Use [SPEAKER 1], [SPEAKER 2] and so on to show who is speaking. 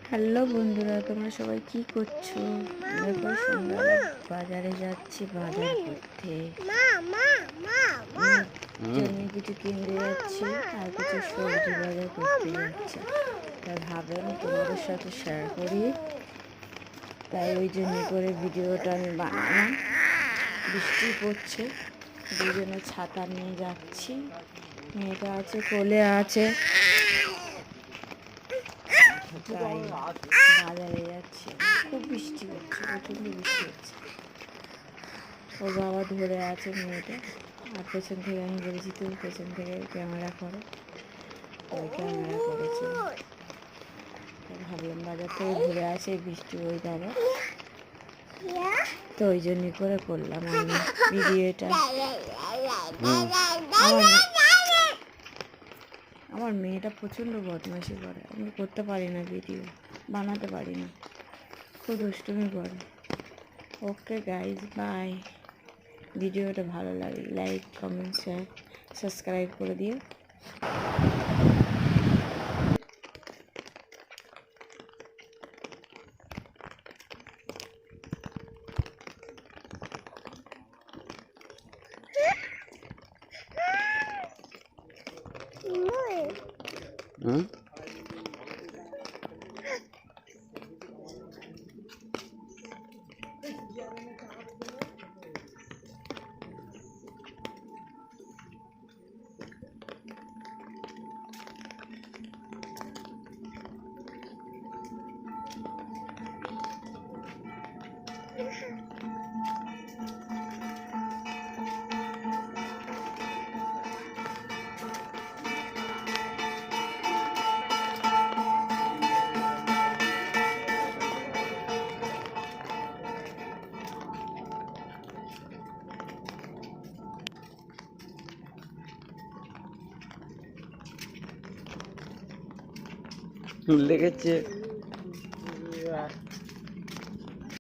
[SPEAKER 1] Hello বন্ধুরা, তোমরা সবাই কি করছো? দেখো সন্ধ্যাবেলা বাজারে যাচ্ছি বাজার করতে। জন্য কিছু কিনতে যাচ্ছি আর কিছু সবজি বাজার করতে যাচ্ছি। তাই ভাবলাম তোমাদের সাথে শেয়ার করি, তাই ওই জন্য করে ভিডিওটা আমি বানালাম। বৃষ্টি পড়ছে, দুজনে ছাতা নিয়ে যাচ্ছি। মেয়েটা আছে, কোলে আছে, তাই বাজারে যাচ্ছে। খুব বৃষ্টি হচ্ছে, প্রচণ্ড বৃষ্টি হচ্ছে। ওর বাবা ধরে আছে মেয়েটা, আর পেছন থেকে আমি বলেছি তুই পেছন থেকে ক্যামেরা করো, ওই ক্যামেরা করেছে। ভাবলাম বাজার থেকে ঘুরে আসে বৃষ্টি ওই দাঁড়া, তো ওই জন্য করে করলাম আমি ভিডিওটা। আমার মেয়েটা প্রচণ্ড বদমাইশি করে, আমি করতে পারি না, ভিডিও বানাতে পারি না, খুব দুষ্টুমি করে। Okay guys, bye. ভিডিওটা ভালো লাগে লাইক, কমেন্ট, শেয়ার, সাবস্ক্রাইব করে দিও।
[SPEAKER 2] লেগেছে।